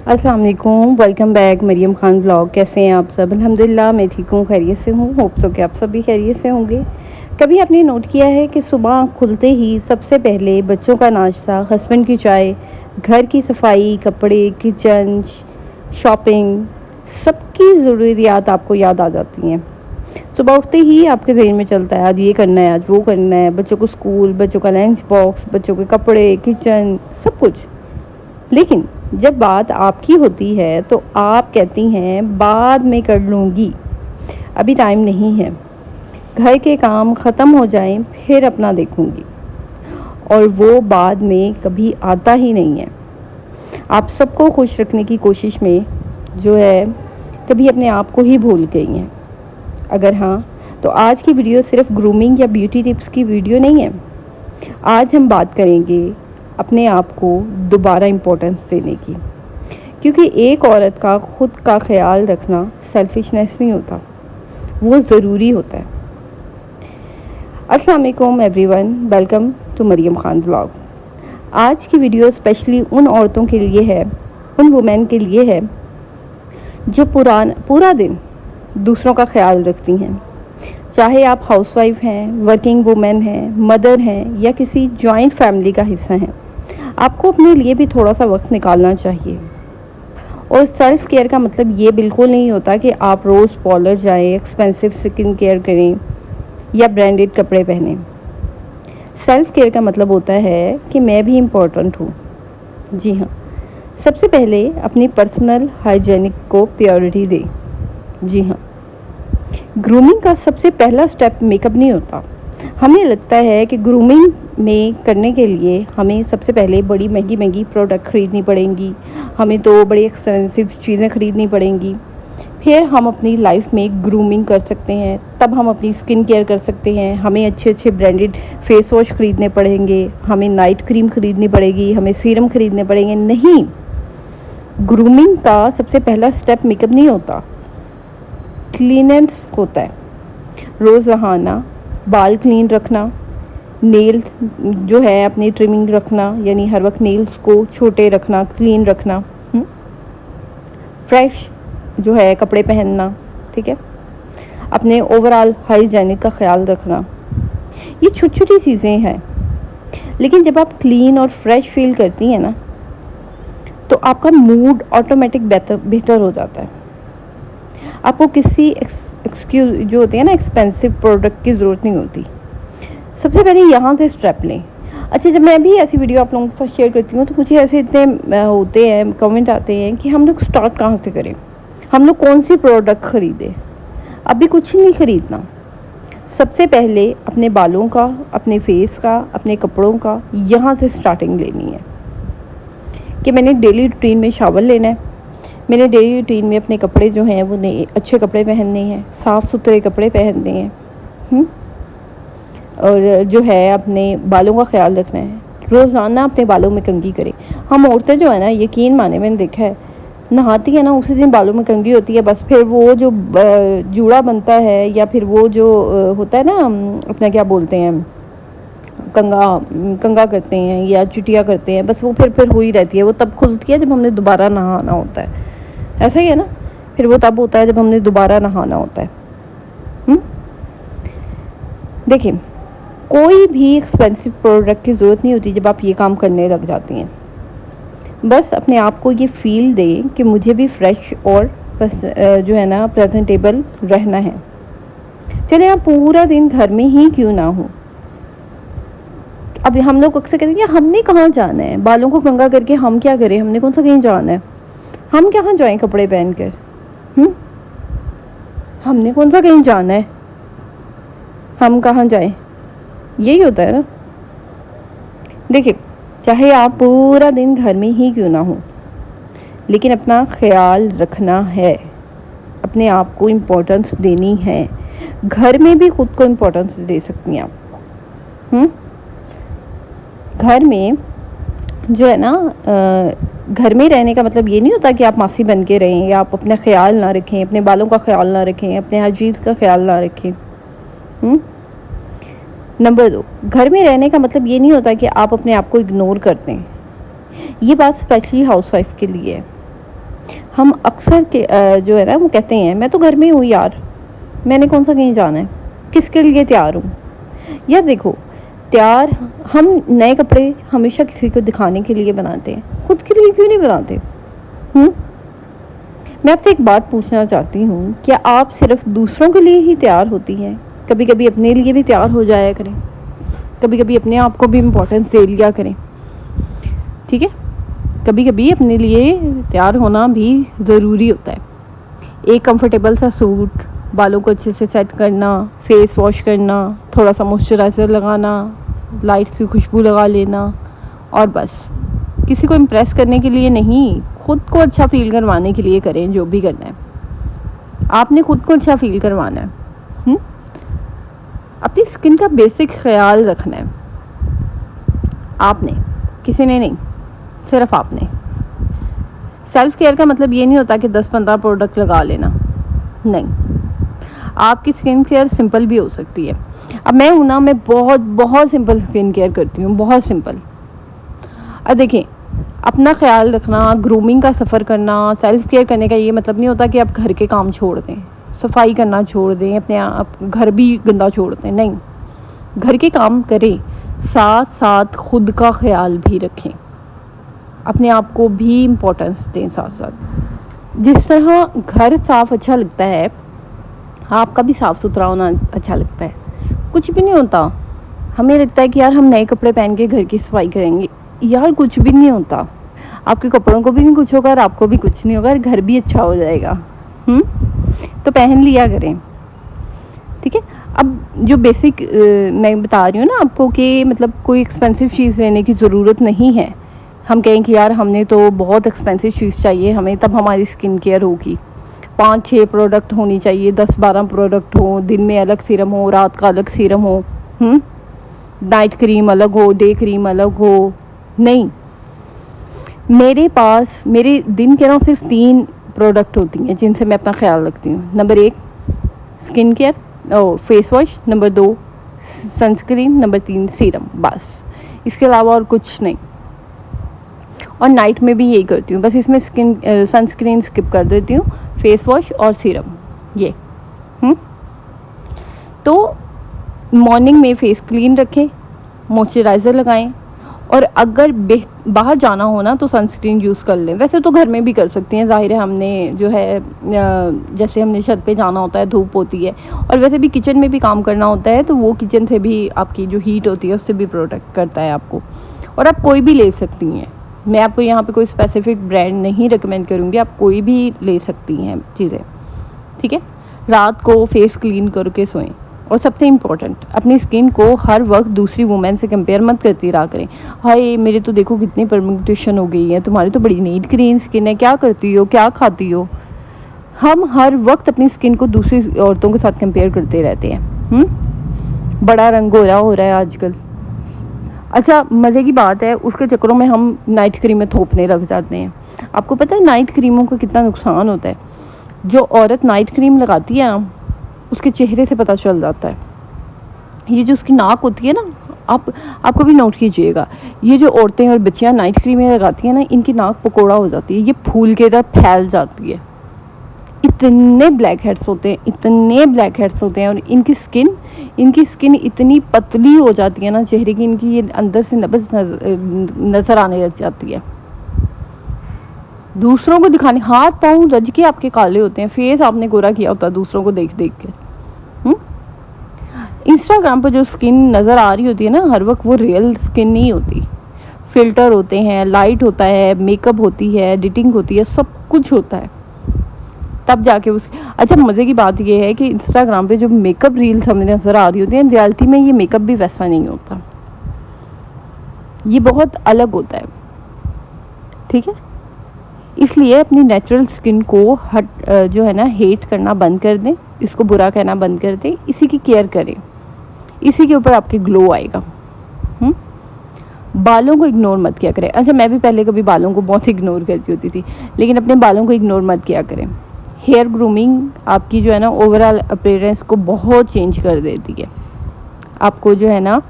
अस्सलाम वालेकुम, welcome back Maryam Khan blog. कैसे हैं आप सब? अल्हम्दुलिल्लाह मैं ठीक हूँ, खैरियत से हूँ। होप सो कि आप सब भी खैरियत से होंगे। कभी आपने नोट किया है कि सुबह खुलते ही सबसे पहले बच्चों का नाश्ता, हस्बैंड की चाय, घर की सफाई, कपड़े, किचन, शॉपिंग, सबकी ज़रूरियात आपको याद आ जाती हैं। सुबह उठते ही आपके ज़हन में चलता है आज ये करना है, आज वो करना है, बच्चों को स्कूल, बच्चों का लंच बॉक्स, बच्चों के कपड़े, किचन, सब कुछ। लेकिन जब बात आपकी होती है तो आप कहती हैं बाद में कर लूँगी, अभी टाइम नहीं है, घर के काम ख़त्म हो जाएं फिर अपना देखूँगी। और वो बाद में कभी आता ही नहीं है। आप सबको खुश रखने की कोशिश में जो है कभी अपने आप को ही भूल गई हैं। अगर हाँ, तो आज की वीडियो सिर्फ ग्रूमिंग या ब्यूटी टिप्स की वीडियो नहीं है। आज हम बात करेंगे अपने आप को दोबारा इम्पोर्टेंस देने की, क्योंकि एक औरत का खुद का ख्याल रखना सेल्फिशनेस नहीं होता, वो ज़रूरी होता है। अस्सलाम वालेकुम everyone, welcome to Maryam Khan blog. आज की वीडियो स्पेशली उन औरतों के लिए है, उन वुमेन के लिए है जो पूरा दिन दूसरों का ख्याल रखती हैं। चाहे आप हाउसवाइफ हैं, वर्किंग वुमेन हैं, मदर हैं या किसी जॉइंट फैमिली का हिस्सा हैं, आपको अपने लिए भी थोड़ा सा वक्त निकालना चाहिए। और सेल्फ़ केयर का मतलब ये बिल्कुल नहीं होता कि आप रोज़ पार्लर जाएं, एक्सपेंसिव स्किन केयर करें या ब्रांडेड कपड़े पहनें। सेल्फ़ केयर का मतलब होता है कि मैं भी इम्पोर्टेंट हूँ। जी हाँ, सबसे पहले अपनी पर्सनल हाइजीनिक को प्रायोरिटी दें। जी हाँ, ग्रूमिंग का सबसे पहला स्टेप मेकअप नहीं होता। हमें लगता है कि ग्रूमिंग में करने के लिए हमें सबसे पहले बड़ी महंगी महंगी प्रोडक्ट ख़रीदनी पड़ेंगी, हमें तो बड़ी एक्सपेंसिव चीज़ें ख़रीदनी पड़ेंगी, फिर हम अपनी लाइफ में ग्रूमिंग कर सकते हैं, तब हम अपनी स्किन केयर कर सकते हैं। हमें अच्छे अच्छे ब्रांडेड फेस वॉश ख़रीदने पड़ेंगे, हमें नाइट क्रीम ख़रीदनी पड़ेगी, हमें सीरम ख़रीदने पड़ेंगे। नहीं, ग्रूमिंग का सबसे पहला स्टेप मेकअप नहीं होता, क्लीनेंस होता है। रोज़ नहाना, बाल क्लीन रखना, नेल जो है अपनी ट्रिमिंग रखना, यानी हर वक्त नेल्स को छोटे रखना, क्लीन रखना, फ्रेश जो है कपड़े पहनना, ठीक है, अपने ओवरऑल हाइजीनिक का ख्याल रखना। ये छोटी छोटी चीज़ें हैं, लेकिन जब आप क्लीन और फ्रेश फील करती हैं ना, तो आपका मूड ऑटोमेटिक बेहतर हो जाता है। आपको किसी एक्सक्यूज जो होती है ना, एक्सपेंसिव प्रोडक्ट की ज़रूरत नहीं होती। सबसे पहले यहाँ से स्टेप लें। अच्छा, जब मैं भी ऐसी वीडियो आप लोगों के साथ शेयर करती हूँ तो मुझे ऐसे इतने होते हैं, कमेंट आते हैं कि हम लोग स्टार्ट कहाँ से करें, हम लोग कौन सी प्रोडक्ट ख़रीदें। अभी कुछ नहीं ख़रीदना। सबसे पहले अपने बालों का, अपने फेस का, अपने कपड़ों का यहाँ से स्टार्टिंग लेनी है कि मैंने डेली रूटीन में शावर लेना है, मैंने डेली रूटीन में अपने कपड़े जो हैं वो अच्छे कपड़े पहनने हैं, साफ़ सुथरे कपड़े पहनने हैं, और जो है अपने बालों का ख्याल रखना है। रोज़ाना अपने बालों में कंघी करें। हम औरतें जो है ना, यकीन माने मैंने देखा है, नहाती है ना उसी दिन बालों में कंघी होती है, बस फिर वो जो जूड़ा बनता है या फिर वो जो होता है ना, अपना क्या बोलते हैं, कंगा करते हैं या चुटिया करते हैं, बस वो फिर हुई रहती है। वो तब खुलती है जब हमने दोबारा नहाना होता है। ऐसा ही है ना, फिर वो तब होता है जब हमने दोबारा नहाना होता है। देखिए, कोई भी एक्सपेंसिव प्रोडक्ट की ज़रूरत नहीं होती जब आप ये काम करने लग जाती हैं। बस अपने आप को ये फील दें कि मुझे भी फ्रेश और बस जो है ना प्रेजेंटेबल रहना है। चले आप पूरा दिन घर में ही क्यों ना हो। अब हम लोग अक्सर कहते हैं कि हमने कहाँ जाना है, बालों को कंघा करके हम क्या करें, हमने कौन सा कहीं जाना है, हम कहाँ जाएं कपड़े पहन कर, हमने कौन सा कहीं जाना है, हम कहाँ जाएं, यही होता है ना। देखिए, चाहे आप पूरा दिन घर में ही क्यों ना हो, लेकिन अपना ख्याल रखना है, अपने आप को इम्पोर्टेंस देनी है। घर में भी खुद को इम्पोर्टेंस दे सकती हैं आप। घर में जो है ना, घर में रहने का मतलब ये नहीं होता कि आप मासी बन के रहें या आप अपना ख्याल ना रखें, अपने बालों का ख्याल ना रखें, अपने हाइजीन का ख्याल ना रखें। नंबर 2, घर में रहने का मतलब ये नहीं होता कि आप अपने आप को इग्नोर करते हैं। ये बात स्पेशली हाउसवाइफ के लिए है। हम अक्सर जो है ना वो कहते हैं मैं तो घर में हूँ यार, मैंने कौन सा कहीं जाना है, किसके लिए तैयार हूँ। या देखो, तैयार हम नए कपड़े हमेशा किसी को दिखाने के लिए बनाते हैं, खुद के लिए क्यों नहीं बनाते। मैं आपसे एक बात पूछना चाहती हूँ, क्या आप सिर्फ दूसरों के लिए ही तैयार होती हैं? कभी कभी अपने लिए भी तैयार हो जाया करें, कभी कभी अपने आप को भी इम्पोर्टेंस दे लिया करें, ठीक है। कभी कभी अपने लिए तैयार होना भी ज़रूरी होता है। एक कंफर्टेबल सा सूट, बालों को अच्छे से सेट करना, फेस वॉश करना, थोड़ा सा मॉइस्चराइज़र लगाना, लाइट सी खुशबू लगा लेना, और बस किसी को इम्प्रेस करने के लिए नहीं, खुद को अच्छा फील करवाने के लिए करें जो भी करना है। आपने खुद को अच्छा फील करवाना है। अपनी स्किन का बेसिक ख्याल रखना है आपने, किसी ने नहीं, सिर्फ आपने। सेल्फ केयर का मतलब ये नहीं होता कि 10-15 प्रोडक्ट लगा लेना, नहीं। आपकी स्किन केयर सिंपल भी हो सकती है। अब मैं हूँ ना, मैं बहुत बहुत सिंपल स्किन केयर करती हूँ, बहुत सिंपल। अब देखें, अपना ख्याल रखना, ग्रूमिंग का सफ़र करना, सेल्फ केयर करने का ये मतलब नहीं होता कि आप घर के काम छोड़ दें, सफाई करना छोड़ दें, अपने आप घर भी गंदा छोड़ दें, नहीं। घर के काम करें, साथ साथ खुद का ख्याल भी रखें, अपने आप को भी इम्पोर्टेंस दें साथ साथ। जिस तरह घर साफ़ अच्छा लगता है, आपका भी साफ़ सुथरा होना अच्छा लगता है। कुछ भी नहीं होता, हमें लगता है कि यार हम नए कपड़े पहन के घर की सफाई करेंगे, यार कुछ भी नहीं होता। आपके कपड़ों को भी नहीं कुछ होगा और आपको भी कुछ नहीं होगा, और घर भी अच्छा हो जाएगा। तो पहन लिया करें, ठीक है। अब जो बेसिक मैं बता रही हूँ ना आपको कि मतलब कोई एक्सपेंसिव चीज़ लेने की ज़रूरत नहीं है। हम कहें कि यार हमने तो बहुत एक्सपेंसिव चीज़ चाहिए हमें, तब हमारी स्किन केयर होगी। 5-6 प्रोडक्ट होनी चाहिए, 10-12 प्रोडक्ट हो, दिन में अलग सीरम हो, रात का अलग सीरम हो, नाइट क्रीम अलग हो, डे क्रीम अलग हो, नहीं। मेरे पास मेरे दिन के ना सिर्फ 3 प्रोडक्ट होती हैं जिनसे मैं अपना ख्याल रखती हूँ। नंबर 1 स्किन केयर और face wash, number 2 sunscreen, number 3 serum, बस। इसके अलावा और कुछ नहीं। और नाइट में भी यही करती हूँ, बस इसमें सनस्क्रीन स्किप कर देती हूँ, फेस वॉश और सीरम, ये। तो मॉर्निंग में फेस क्लीन रखें, मॉइस्चराइज़र लगाएं, और अगर बाहर जाना हो ना तो सनस्क्रीन यूज़ कर लें। वैसे तो घर में भी कर सकती हैं, ज़ाहिर है। हमने जो है जैसे हमने छत पे जाना होता है, धूप होती है, और वैसे भी किचन में भी काम करना होता है, तो वो किचन से भी आपकी जो हीट होती है उससे भी प्रोटेक्ट करता है आपको। और आप कोई भी ले सकती हैं, मैं आपको यहाँ पे कोई स्पेसिफिक ब्रांड नहीं रिकमेंड करूँगी, आप कोई भी ले सकती हैं चीज़ें, ठीक है। रात को फेस क्लीन करके सोएं। और सबसे इम्पोर्टेंट, अपनी स्किन को हर वक्त दूसरी वुमेन से कंपेयर मत करती रहा करें। हाय मेरे तो देखो कितनी पिगमेंटेशन हो गई है, तुम्हारी तो बड़ी नीट ग्रीन स्किन है, क्या करती हो, क्या खाती हो। हम हर वक्त अपनी स्किन को दूसरी औरतों के साथ कंपेयर करते रहते हैं। बड़ा रंग गोरा हो रहा है आजकल। अच्छा, मज़े की बात है, उसके चक्करों में हम नाइट क्रीमें थोपने लग जाते हैं। आपको पता है नाइट क्रीमों का कितना नुकसान होता है? जो औरत नाइट क्रीम लगाती है ना, उसके चेहरे से पता चल जाता है। ये जो उसकी नाक होती है ना, आपको भी नोट कीजिएगा, ये जो औरतें और बच्चियां नाइट क्रीमें लगाती हैं ना, इनकी नाक पकोड़ा हो जाती है, ये फूल के तरह फैल जाती है। इतने ब्लैक हेड्स होते हैं, इतने ब्लैक हेड्स होते हैं, और इनकी स्किन इतनी पतली हो जाती है ना चेहरे की, इनकी ये अंदर से नब्ज़ नज़र आने लग जाती है। दूसरों को दिखाने, हाथ पाँव रज के आपके काले होते हैं, फेस आपने गोरा किया होता है दूसरों को देख देख के। इंस्टाग्राम पर जो स्किन नज़र आ रही होती है ना हर वक्त, वो रियल स्किन नहीं होती। फ़िल्टर होते हैं, लाइट होता है, मेकअप होती है, एडिटिंग होती है, सब कुछ होता है, तब जाके उस। अच्छा, मज़े की बात ये है कि इंस्टाग्राम पे जो मेकअप रील्स हमें नज़र आ रही होती हैं, रियलिटी में ये मेकअप भी वैसा नहीं होता, ये बहुत अलग होता है, ठीक है। इसलिए अपनी नेचुरल स्किन को जो है ना हेट करना बंद कर दें, इसको बुरा कहना बंद कर दें, इसी की केयर करें, इसी के ऊपर आपके ग्लो आएगा। बालों को इग्नोर मत किया करें। अच्छा, मैं भी पहले कभी बालों को बहुत इग्नोर करती होती थी, लेकिन अपने बालों को इग्नोर मत किया करें। हेयर ग्रूमिंग आपकी जो है ना ओवरऑल अपीयरेंस को बहुत चेंज कर देती है। आपको जो है ना,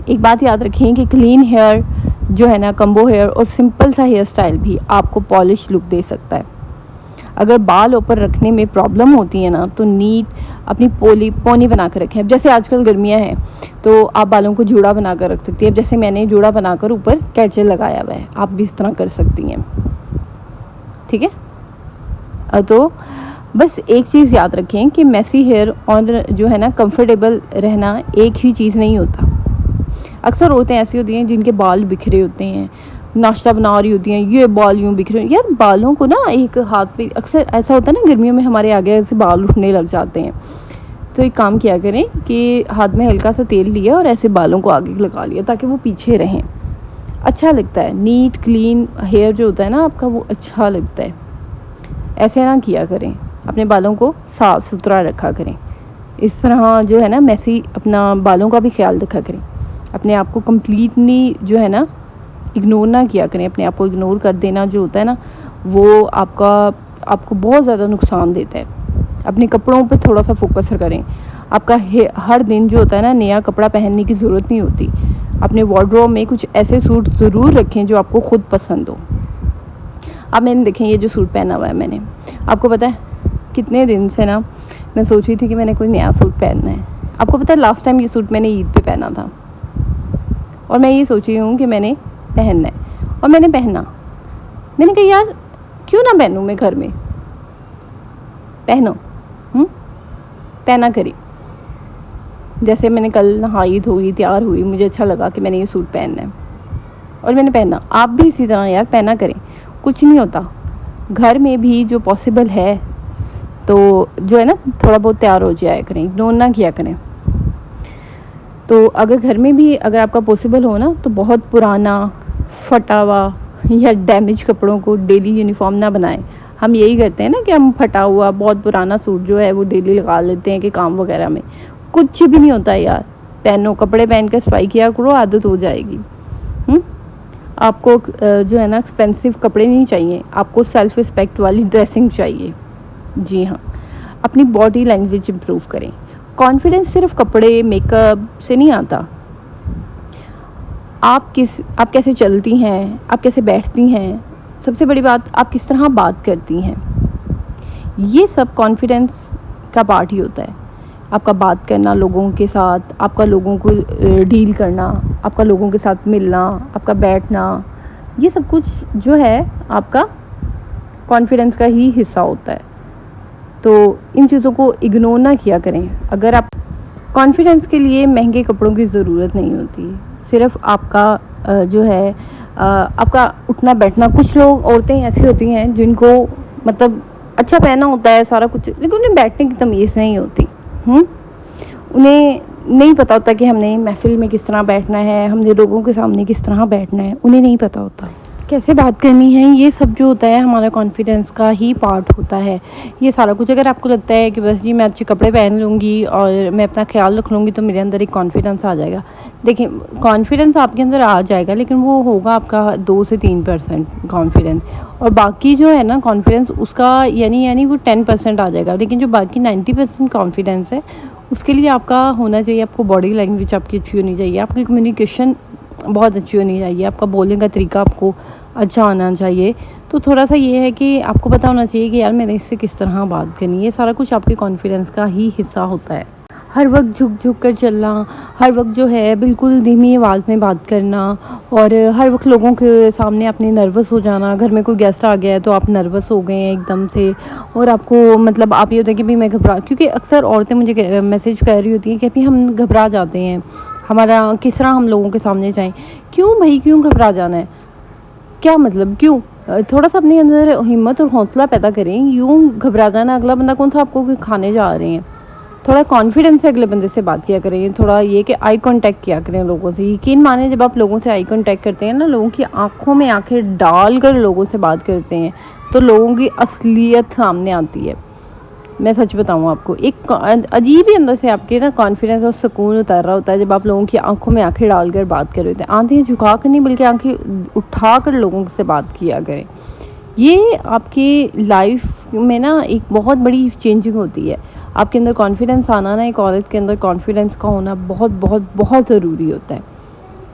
एक बात याद रखें कि क्लीन हेयर जो है ना कम्बो हेयर और सिंपल सा हेयर स्टाइल भी आपको पॉलिश लुक दे सकता है। अगर बाल ऊपर रखने में प्रॉब्लम होती है ना, तो नीट अपनी पोनी बना कर रखें। अब जैसे आजकल गर्मियाँ हैं तो आप बालों को जूड़ा बना कर रख सकती है। अब जैसे मैंने जूड़ा बनाकर ऊपर कैचल लगाया हुआ है, आप भी इस तरह कर सकती हैं, ठीक है। तो बस एक चीज़ याद रखें कि मैसी हेयर और जो है ना कंफर्टेबल रहना एक ही चीज़ नहीं होता। अक्सर औरतें ऐसी होती हैं जिनके बाल बिखरे होते हैं, नाश्ता बना रही होती हैं, ये बाल यूँ बिखरे। यार बालों को ना एक हाथ पे, अक्सर ऐसा होता है ना गर्मियों में हमारे आगे ऐसे बाल उठने लग जाते हैं, तो एक काम किया करें कि हाथ में हल्का सा तेल लिया और ऐसे बालों को आगे लगा लिया ताकि वो पीछे रहें। अच्छा लगता है, नीट क्लीन हेयर जो होता है ना आपका, वो अच्छा लगता है। ऐसे ना किया करें, अपने बालों को साफ़ सुथरा रखा करें। इस तरह जो है ना मैसी अपना बालों का भी ख्याल रखा करें। अपने आप को कम्प्लीटली जो है ना इग्नोर ना किया करें। अपने आप को इग्नोर कर देना जो होता है ना, वो आपको बहुत ज़्यादा नुकसान देता है। अपने कपड़ों पे थोड़ा सा फोकस करें। आपका हर दिन जो होता है ना नया कपड़ा पहनने की ज़रूरत नहीं होती। अपने वार्डरोब में कुछ ऐसे सूट ज़रूर रखें जो आपको खुद पसंद हो। अब मैंने देखें ये जो सूट पहना हुआ है मैंने, आपको पता है कितने दिन से ना मैं सोच रही थी कि मैंने कोई नया सूट पहनना है। आपको पता है लास्ट टाइम ये सूट मैंने ईद पे पहना था और मैं ये सोच रही हूँ कि मैंने पहनना है, और मैंने पहना। मैंने कहा यार क्यों ना पहनूँ मैं घर में, पहनो, पहना करी। जैसे मैंने कल नहाई धोई तैयार हुई, मुझे अच्छा लगा कि मैंने ये सूट पहनना है और मैंने पहना। आप भी इसी तरह यार पहना करें, कुछ नहीं होता। घर में भी जो पॉसिबल है तो जो है ना थोड़ा बहुत तैयार हो जाया करें, इग्नोर ना किया करें। तो अगर घर में भी अगर आपका पॉसिबल हो ना, तो बहुत पुराना फटा हुआ या डैमेज कपड़ों को डेली यूनिफॉर्म ना बनाएं। हम यही करते हैं ना कि हम फटा हुआ बहुत पुराना सूट जो है वो डेली लगा लेते हैं कि काम वगैरह में। कुछ भी नहीं होता यार, पहनो, कपड़े पहन कर सफाई किया करो, आदत हो जाएगी। आपको जो है ना एक्सपेंसिव कपड़े नहीं चाहिए, आपको सेल्फ रिस्पेक्ट वाली ड्रेसिंग चाहिए। जी हाँ, अपनी बॉडी लैंग्वेज इम्प्रूव करें। कॉन्फिडेंस सिर्फ कपड़े मेकअप से नहीं आता। आप कैसे चलती हैं, आप कैसे बैठती हैं, सबसे बड़ी बात आप किस तरह बात करती हैं, ये सब कॉन्फिडेंस का पार्ट ही होता है। आपका बात करना लोगों के साथ, आपका लोगों को डील करना, आपका लोगों के साथ मिलना, आपका बैठना, ये सब कुछ जो है आपका कॉन्फिडेंस का ही हिस्सा होता है। तो इन चीज़ों को इग्नोर ना किया करें। अगर आप कॉन्फिडेंस के लिए महंगे कपड़ों की ज़रूरत नहीं होती, सिर्फ आपका जो है आपका उठना बैठना। कुछ लोग औरतें ऐसी होती हैं जिनको मतलब अच्छा पहना होता है सारा कुछ, लेकिन उन्हें बैठने की तमीज़ नहीं होती। उन्हें नहीं पता होता कि हमने महफिल में किस तरह बैठना है, हमने लोगों के सामने किस तरह बैठना है, उन्हें नहीं पता होता कैसे बात करनी है। ये सब जो होता है हमारा कॉन्फिडेंस का ही पार्ट होता है ये सारा कुछ। अगर आपको लगता है कि बस जी मैं अच्छे कपड़े पहन लूँगी और मैं अपना ख्याल रख लूँगी तो मेरे अंदर एक कॉन्फिडेंस आ जाएगा, देखिए कॉन्फिडेंस आपके अंदर आ जाएगा, लेकिन वो होगा आपका 2 से 3% कॉन्फिडेंस, और बाकी जो है ना कॉन्फिडेंस उसका यानी वो 10% आ जाएगा। लेकिन जो बाकी 90% कॉन्फिडेंस है उसके लिए आपका होना चाहिए, आपको बॉडी लैंग्वेज आपकी अच्छी होनी चाहिए, आपकी कम्युनिकेशन बहुत अच्छी होनी चाहिए, आपका बोलने का तरीका आपको अच्छा आना चाहिए। तो थोड़ा सा ये है कि आपको पता होना चाहिए कि यार मैंने इससे किस तरह बात करनी है। ये सारा कुछ आपके कॉन्फिडेंस का ही हिस्सा होता है। हर वक्त झुक कर चलना, हर वक्त जो है बिल्कुल धीमी आवाज़ में बात करना, और हर वक्त लोगों के सामने अपने नर्वस हो जाना। घर में कोई गेस्ट आ गया है तो आप नर्वस हो गए हैं एकदम से, और आपको मतलब आप ये होता है कि भाई मैं घबरा, क्योंकि अक्सर औरतें मुझे मैसेज कर रही होती हैं कि अभी हम घबरा जाते हैं, हमारा किस तरह हम लोगों के सामने जाएँ। क्यों भाई, क्यों घबरा जाना है, क्या मतलब क्यों? थोड़ा सा अपने अंदर हिम्मत और हौसला पैदा करें। यूँ घबरा जाना, अगला बंदा कौन सा आपको खाने जा रहे हैं। थोड़ा कॉन्फिडेंस से अगले बंदे से बात किया करें, थोड़ा ये कि आई कांटेक्ट किया करें लोगों से। यकीन माने जब आप लोगों से आई कांटेक्ट करते हैं ना, लोगों की आंखों में आंखें डाल कर लोगों से बात करते हैं, तो लोगों की असलियत सामने आती है। मैं सच बताऊँ आपको, एक अजीब ही अंदर से आपके ना कॉन्फिडेंस और सुकून उतर रहा होता है जब आप लोगों की आंखों में आंखें डालकर बात कर रहे होते हैं। आंखें झुका कर नहीं बल्कि आंखें उठा कर लोगों से बात किया करें। ये आपकी लाइफ में ना एक बहुत बड़ी चेंजिंग होती है। आपके अंदर कॉन्फिडेंस आना ना, एक औरत के अंदर कॉन्फिडेंस का होना बहुत बहुत बहुत ज़रूरी होता है।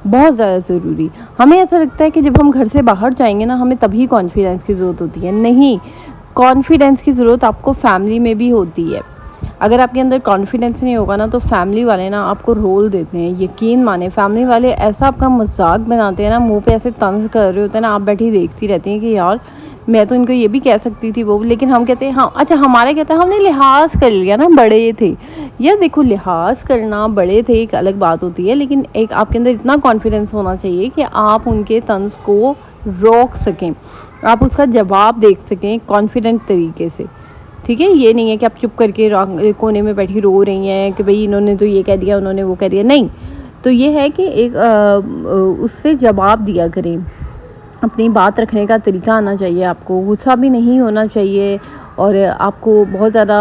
बहुत ज़्यादा ज़रूरी। हमें ऐसा लगता है कि जब हम घर से बाहर जाएंगे ना, हमें तभी कॉन्फिडेंस की ज़रूरत होती है। नहीं, कॉन्फिडेंस की ज़रूरत आपको फैमिली में भी होती है। अगर आपके अंदर कॉन्फिडेंस नहीं होगा ना, तो फैमिली वाले ना आपको रोल देते हैं। यकीन माने, फैमिली वाले ऐसा आपका मजाक बनाते हैं ना, मुंह पे ऐसे तंज कर रहे होते हैं ना, आप बैठी देखती रहती हैं कि यार मैं तो इनको ये भी कह सकती थी वो, लेकिन हम कहते हैं हाँ अच्छा, हमारे कहते हैं हमने लिहाज कर लिया ना, बड़े थे। यार देखो, लिहाज करना, बड़े थे, एक अलग बात होती है, लेकिन एक आपके अंदर इतना कॉन्फिडेंस होना चाहिए कि आप उनके तंज को रोक सकें, आप उसका जवाब देख सकें कॉन्फिडेंट तरीके से। ठीक है, ये नहीं है कि आप चुप करके कोने में बैठी रो रही हैं कि भाई इन्होंने तो ये कह दिया, उन्होंने वो कह दिया। नहीं, तो ये है कि एक उससे जवाब दिया करें। अपनी बात रखने का तरीका आना चाहिए, आपको गुस्सा भी नहीं होना चाहिए, और आपको बहुत ज़्यादा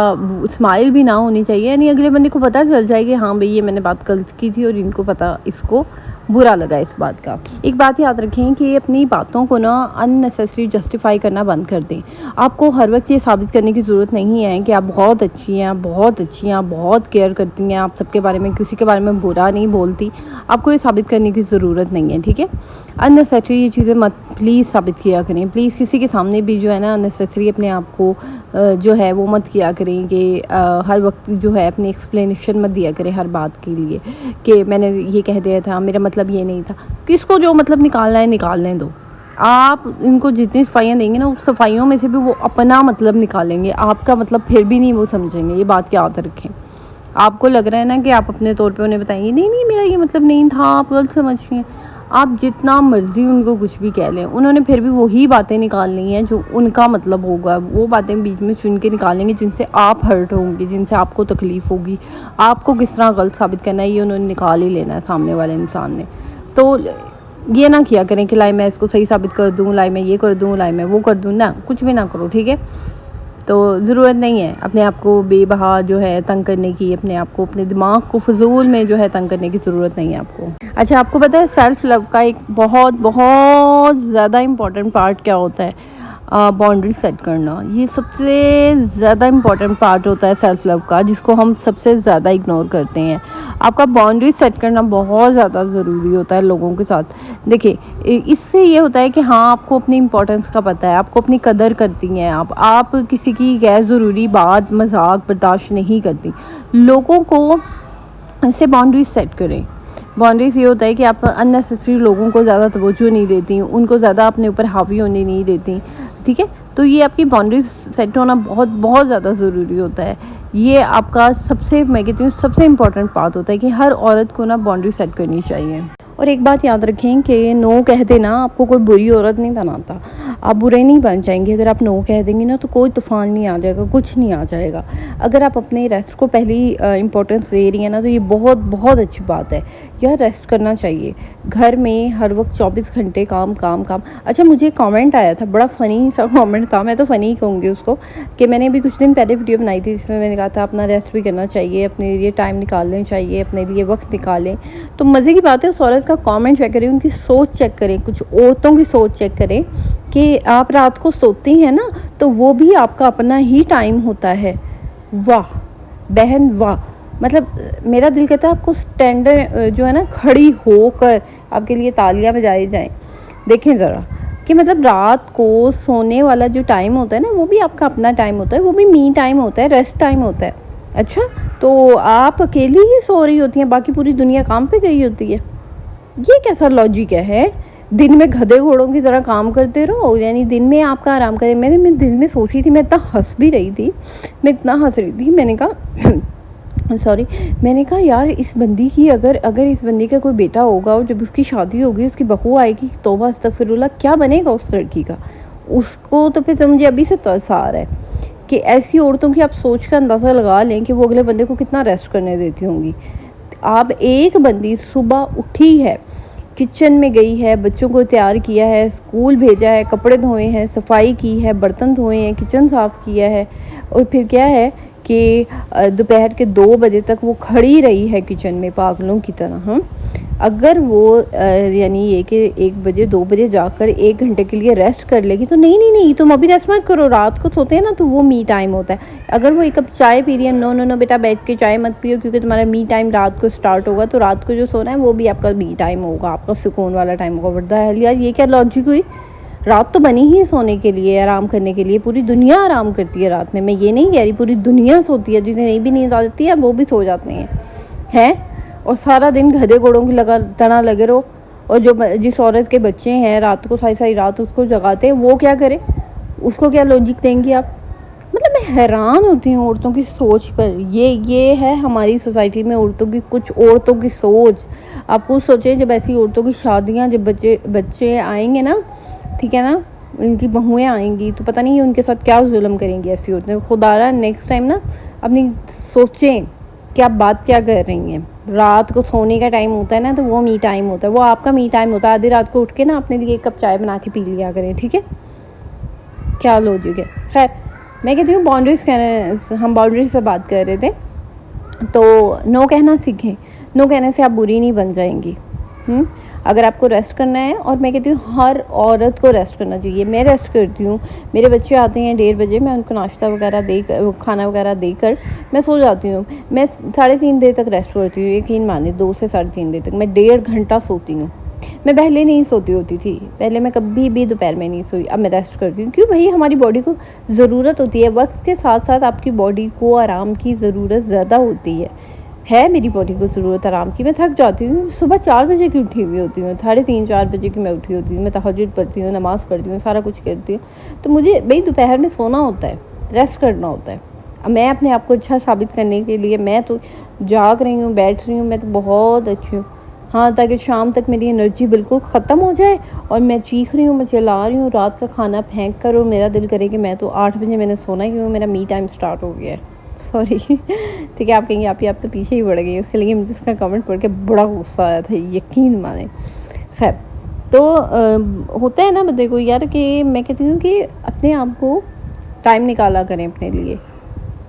स्माइल भी ना होनी चाहिए। यानी अगले बंदे को पता चल जाए कि हाँ भाई ये मैंने बात गलत की थी और इनको पता, इसको बुरा लगा इस बात का। एक बात याद रखें कि अपनी बातों को ना अननेसेसरी जस्टिफाई करना बंद कर दें। आपको हर वक्त ये साबित करने की ज़रूरत नहीं है कि आप बहुत अच्छी हैं, आप बहुत अच्छी हैं, आप बहुत केयर करती हैं, आप सबके बारे में, किसी के बारे में बुरा नहीं बोलती। आपको ये साबित करने की ज़रूरत नहीं है। ठीक है, अननेसेसरी ये चीज़ें मत प्लीज़ साबित किया करें। प्लीज़ किसी के सामने भी जो है ना अननेसेसरी अपने आप को जो है वो मत किया करें कि हर वक्त जो है अपनी एक्सप्लेनेशन मत दिया करें हर बात के लिए कि मैंने ये कह दिया था, मेरा मतलब ये नहीं था। किसको जो मतलब निकालना है निकालने दो। आप इनको जितनी सफाइयाँ देंगे ना, उस सफाइयों में से भी वो अपना मतलब निकालेंगे, आपका मतलब फिर भी नहीं वो समझेंगे। ये बात याद रखें। आपको लग रहा है ना कि आप अपने तौर पे उन्हें बताएंगे नहीं नहीं मेरा ये मतलब नहीं था, आप गलत समझ रही हैं। आप जितना मर्जी उनको कुछ भी कह लें, उन्होंने फिर भी वही बातें निकालनी है जो उनका मतलब होगा। वो बातें बीच में चुन के निकालेंगे जिनसे आप हर्ट होंगे, जिनसे आपको तकलीफ़ होगी। आपको किस तरह गलत साबित करना है ये उन्होंने निकाल ही लेना है सामने वाले इंसान ने। तो ये ना किया करें कि लाई मैं इसको सही साबित कर दूँ, लाई मैं ये कर दूँ, लाई मैं वो कर दूँ। ना, कुछ भी ना करो। ठीक है, तो ज़रूरत नहीं है अपने आप को बेबहा जो है तंग करने की, अपने आप को, अपने दिमाग को फजूल में जो है तंग करने की ज़रूरत नहीं है आपको। अच्छा, आपको पता है सेल्फ़ लव का एक बहुत बहुत ज़्यादा इम्पॉर्टेंट पार्ट क्या होता है? बाउंड्री सेट करना। ये सबसे ज़्यादा इम्पॉर्टेंट पार्ट होता है सेल्फ़ लव का, जिसको हम सबसे ज़्यादा इग्नोर करते हैं। आपका बाउंड्री सेट करना बहुत ज़्यादा ज़रूरी होता है लोगों के साथ। देखिए, इससे ये होता है कि हाँ आपको अपनी इम्पोर्टेंस का पता है, आपको अपनी कदर करती हैं आप किसी की गैर ज़रूरी बात, मजाक बर्दाश्त नहीं करती। लोगों को ऐसे बाउंड्रीज सेट करें। बाउंड्रीज ये होता है कि आप अननेसेसरी लोगों को ज़्यादा तवज्जो नहीं देती, उनको ज़्यादा अपने ऊपर हावी होने नहीं देती। ठीक है, तो ये आपकी बाउंड्रीज सेट होना बहुत बहुत ज़्यादा ज़रूरी होता है। ये आपका सबसे, मैं कहती हूँ सबसे इम्पॉर्टेंट बात होता है कि हर औरत को ना बाउंड्री सेट करनी चाहिए। और एक बात याद रखें कि नो कह देना आपको कोई बुरी औरत नहीं बनाता। आप बुरे नहीं बन जाएंगे। अगर आप नो कह देंगे ना तो कोई तूफ़ान नहीं आ जाएगा, कुछ नहीं आ जाएगा। अगर आप अपने रेस्ट को पहली इंपॉर्टेंस दे रही हैं ना, तो ये बहुत बहुत अच्छी बात है। यार रेस्ट करना चाहिए। घर में हर वक्त 24 घंटे काम काम काम। अच्छा, मुझे कमेंट आया था, बड़ा फ़नी सा कमेंट था, मैं तो फ़नी ही कहूँगी उसको, कि मैंने अभी कुछ दिन पहले वीडियो बनाई थी जिसमें मैंने कहा था अपना रेस्ट भी करना चाहिए, अपने लिए टाइम निकालना चाहिए, अपने लिए वक्त निकालें। तो मज़े की बात है, उस औरत का कमेंट चेक करें, उनकी सोच चेक करें, कुछ औरतों की सोच चेक करें कि आप रात को सोती हैं ना, तो वो भी आपका अपना ही टाइम होता है। वाह बहन वाह, मतलब मेरा दिल कहता है आपको स्टैंडर्ड जो है ना, खड़ी होकर आपके लिए तालियां बजाई जाएं। देखें ज़रा कि मतलब रात को सोने वाला जो टाइम होता है ना, वो भी आपका अपना टाइम होता है, वो भी मी टाइम होता है, रेस्ट टाइम होता है। अच्छा, तो आप अकेली ही सो रही होती हैं, बाकी पूरी दुनिया काम पे गई होती है। ये कैसा लॉजिक है? दिन में गधे घोड़ों की तरह काम करते रहो, यानी दिन में आपका आराम करें। मैं दिल में सोच रही थी, मैं इतना हंस भी रही थी, मैं इतना हंस रही थी, मैंने कहा सॉरी, मैंने कहा यार इस बंदी की अगर इस बंदी का कोई बेटा होगा और जब उसकी शादी होगी, उसकी बहू आएगी, तौबा अस्तगफिरुल्लाह, क्या बनेगा उस लड़की का? उसको तो फिर मुझे अभी से तरस आ रहा है कि ऐसी औरतों की आप सोच का अंदाज़ा लगा लें कि वो अगले बंदे को कितना रेस्ट करने देती होंगी। आप एक बंदी सुबह उठी है, किचन में गई है, बच्चों को तैयार किया है, स्कूल भेजा है, कपड़े धोए हैं, सफाई की है, बर्तन धोए हैं, किचन साफ़ किया है, और फिर क्या है कि दोपहर के 2 बजे तक वो खड़ी रही है किचन में पागलों की तरह। हम अगर वो यानी ये कि 1 बजे 2 बजे जाकर 1 घंटे के लिए रेस्ट कर लेगी तो नहीं नहीं नहीं, तुम अभी रेस्ट मत करो, रात को सोते हैं ना तो वो मी टाइम होता है। अगर वो 1 कप चाय पी रही है, नो नो नो बेटा बैठ के चाय मत पियो, क्योंकि तुम्हारा मी टाइम रात को स्टार्ट होगा, तो रात को जो सोना है वो भी आपका मी टाइम होगा, आपका सुकून वाला टाइम होगा। बढ़ता है यार, ये क्या लॉजिक हुई? रात तो बनी ही है सोने के लिए, आराम करने के लिए, पूरी दुनिया आराम करती है रात में। मैं ये नहीं कह रही पूरी दुनिया सोती है, जिन्हें नहीं भी नींद आ जाती है वो भी सो जाते हैं। और सारा दिन गधे घोड़ों की तरह लगे रहो। और जो जिस औरत के बच्चे हैं रात को सारी सारी रात उसको जगाते हैं, वो क्या करे? उसको क्या लॉजिक देंगी आप? मतलब मैं हैरान होती हूँ औरतों की सोच पर। ये है हमारी सोसाइटी में औरतों की, कुछ औरतों की सोच। आप खुद सोचें, जब ऐसी औरतों की शादियाँ, जब बच्चे आएंगे ना, ठीक है ना, इनकी बहुएँ आएंगी, तो पता नहीं उनके साथ क्या जुल्म करेंगी ऐसी औरतें। खुदारा नेक्स्ट टाइम ना अपनी सोचें कि आप बात क्या कर रही हैं। रात को सोने का टाइम होता है ना, तो वो मी टाइम होता है, वो आपका मी टाइम होता है। आधी रात को उठ के ना अपने लिए 1 कप चाय बना के पी लिया करें, ठीक है? क्या लॉजिक है? खैर, मैं कहती हूँ बाउंड्रीज कहने, हम बाउंड्रीज पे बात कर रहे थे, तो नो कहना सीखें। नो कहने से आप बुरी नहीं बन जाएंगी। अगर आपको रेस्ट करना है, और मैं कहती हूँ हर औरत को रेस्ट करना चाहिए। मैं रेस्ट करती हूँ, मेरे बच्चे आते हैं 1:30 बजे, मैं उनको नाश्ता वगैरह देकर, खाना वगैरह देकर मैं सो जाती हूँ। मैं 3:30 बजे तक रेस्ट करती हूँ, यकीन माने 2 से 3:30 बजे तक मैं 1.5 घंटा सोती हूँ। मैं पहले नहीं सोती होती थी, पहले मैं कभी भी दोपहर में नहीं सोई, अब मैं रेस्ट करती हूँ। क्यों भाई? हमारी बॉडी को ज़रूरत होती है, वक्त के साथ साथ आपकी बॉडी को आराम की ज़रूरत ज़्यादा होती है। मेरी बॉडी को ज़रूरत आराम की। मैं थक जाती हूँ, सुबह 4 बजे की उठी हुई होती हूँ, 3:30-4 बजे की मैं उठी होती हूँ। मैं तहज्जुद पढ़ती हूँ, नमाज़ पढ़ती हूँ, सारा कुछ करती हूँ। तो मुझे भाई दोपहर में सोना होता है, रेस्ट करना होता है। अब मैं अपने आप को अच्छा साबित करने के लिए मैं तो जाग रही हूँ, बैठ रही हूँ, मैं तो बहुत अच्छी हूँ। हाँ, ताकि शाम तक मेरी एनर्जी बिल्कुल ख़त्म हो जाए और मैं चीख रही हूँ, मैं चिल्ला रही हूँ रात का खाना फेंक कर, और मेरा दिल करे कि मैं तो 8 बजे मैंने सोना ही क्यों, मेरा मी टाइम स्टार्ट हो गया है। सॉरी ठीक है, आप कहेंगे आप तो पीछे ही बढ़ गई। उसके लिए मुझे इसका कमेंट पढ़ के बड़ा गुस्सा आया था, यकीन माने। खैर, तो होता है ना बंदे को यार, कि मैं कहती हूँ कि अपने आप को टाइम निकाला करें, अपने लिए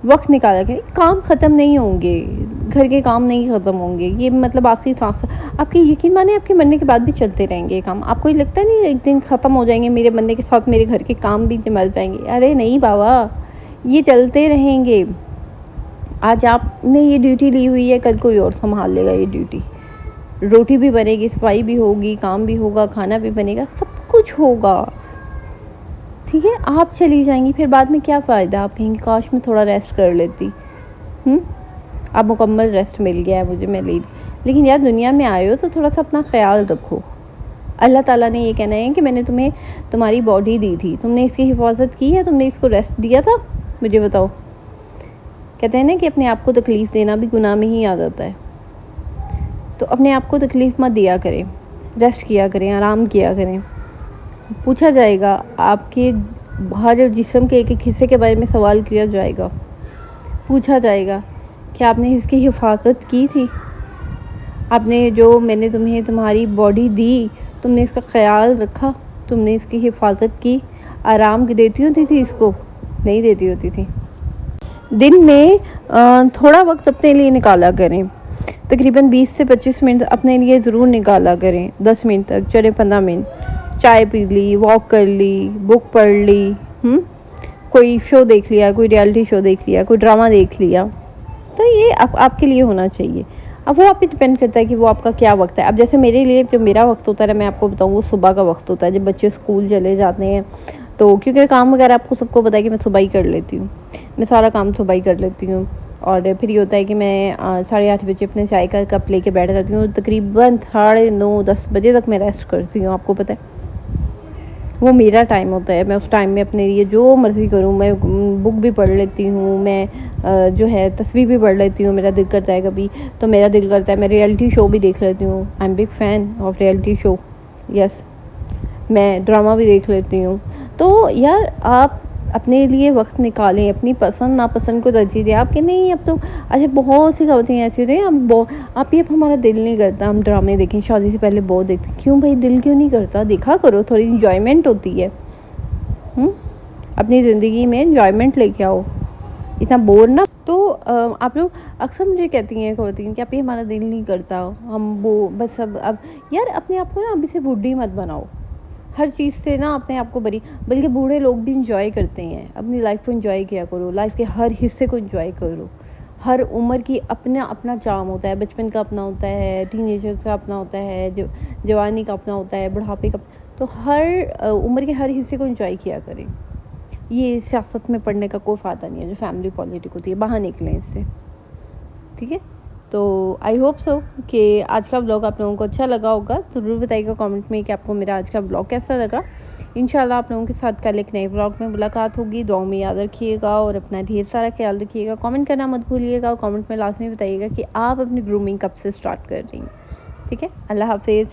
वक्त निकाला करें। काम ख़त्म नहीं होंगे, घर के काम नहीं ख़त्म होंगे, ये मतलब आखिरी सांस आपके, यकीन माने आपके मरने के बाद भी चलते रहेंगे ये काम। आपको ये लगता नहीं एक दिन ख़त्म हो जाएंगे, मेरे मरने के साथ मेरे घर के काम भी मर जाएंगे? अरे नहीं बाबा, ये चलते रहेंगे। आज आपने ये ड्यूटी ली हुई है, कल कोई और संभाल लेगा ये ड्यूटी। रोटी भी बनेगी, सफाई भी होगी, काम भी होगा, खाना भी बनेगा, सब कुछ होगा, ठीक है? आप चली जाएंगी, फिर बाद में क्या फ़ायदा? आप कहेंगे काश मैं थोड़ा रेस्ट कर लेती। अब मुकम्मल रेस्ट मिल गया है मुझे, मैं ले। लेकिन यार दुनिया में आए हो तो थोड़ा सा अपना ख्याल रखो। अल्लाह ताला ने ये कहना है कि मैंने तुम्हें तुम्हारी बॉडी दी थी, तुमने इसकी हिफाजत की है, तुमने इसको रेस्ट दिया था? मुझे बताओ। कहते हैं ना कि अपने आप को तकलीफ़ देना भी गुनाह में ही आ जाता है। तो अपने आप को तकलीफ़ मत दिया करें, रेस्ट किया करें, आराम किया करें। पूछा जाएगा आपके हर जिस्म के एक एक हिस्से के बारे में, सवाल किया जाएगा, पूछा जाएगा कि आपने इसकी हिफाजत की थी? आपने जो मैंने तुम्हें तुम्हारी बॉडी दी, तुमने इसका ख्याल रखा, तुमने इसकी हिफाजत की? आराम देती होती थी इसको? नहीं देती होती थी। दिन में थोड़ा वक्त अपने लिए निकाला करें, तकरीबन 20 से 25 मिनट अपने लिए ज़रूर निकाला करें। 10 मिनट तक चले, 15 मिनट, चाय पी ली, वॉक कर ली, बुक पढ़ ली, कोई शो देख लिया, कोई रियलिटी शो देख लिया, कोई ड्रामा देख लिया। तो ये आपके लिए होना चाहिए। अब वो आप पे डिपेंड करता है कि वो आपका क्या वक्त है। अब जैसे मेरे लिए जो मेरा वक्त होता है, मैं आपको बताऊँ, वो सुबह का वक्त होता है, जब बच्चे स्कूल चले जाते हैं। तो क्योंकि काम वगैरह आपको सबको पता है कि मैं सुबह ही कर लेती हूँ, मैं सारा काम सुबह ही कर लेती हूँ। और फिर ये होता है कि मैं 8:30 बजे अपने चाय का कप लेके बैठ जाती हूँ, तकरीबन 9:30-10 बजे तक मैं रेस्ट करती हूँ। आपको पता है वो मेरा टाइम होता है। मैं उस टाइम में अपने लिए जो मर्ज़ी करूँ। मैं बुक भी पढ़ लेती हूँ, मैं जो है तस्वीर भी पढ़ लेती हूँ, मेरा दिल करता है कभी, तो मेरा दिल करता है मैं रियलिटी शो भी देख लेती हूँ। I am big fan of reality show, yes. मैं ड्रामा भी देख लेती हूँ। तो यार आप अपने लिए वक्त निकालें, अपनी पसंद नापसंद को तरजीह दें। आपके नहीं, अब तो अच्छा बहुत सी खबरें ऐसी होती हैं, आप ये अब हमारा दिल नहीं करता हम ड्रामे देखें, शादी से पहले बहुत देखते। क्यों भाई दिल क्यों नहीं करता? देखा करो, थोड़ी इंजॉयमेंट होती है। अपनी ज़िंदगी में इंजॉयमेंट लेके आओ। इतना बोर ना। तो आप लोग अक्सर मुझे कहती हैं ख़वातीन कि अभी हमारा दिल नहीं करता, हम वो बस अब यार अपने आप को ना अभी से बूढ़ी मत बनाओ। हर चीज़ से ना अपने आप को बरी, बल्कि बूढ़े लोग भी एंजॉय करते हैं, अपनी लाइफ को एंजॉय किया करो, लाइफ के हर हिस्से को एंजॉय करो। हर उम्र की अपना अपना चार्म होता है, बचपन का अपना होता है, टीनेजर का अपना होता है, जो जवानी का अपना होता है, बुढ़ापे का। तो हर उम्र के हर हिस्से को एंजॉय किया करें। ये सियासत में पढ़ने का कोई फ़ायदा नहीं है, जो फैमिली पॉलिटिक होती है, बाहर निकलें इससे, ठीक है। तो आई होप सो कि आज का ब्लॉग आप लोगों को अच्छा लगा होगा। तो ज़रूर बताइएगा कमेंट में कि आपको मेरा आज का ब्लॉग कैसा लगा। इंशाल्लाह आप लोगों के साथ कल एक नए ब्लॉग में मुलाकात होगी। दुआओं में याद रखिएगा और अपना ढेर सारा ख्याल रखिएगा। कमेंट करना मत भूलिएगा और कमेंट में लास्ट में बताइएगा कि आप अपनी ग्रूमिंग कब से स्टार्ट कर रही हैं। ठीक है, अल्लाह हाफिज़।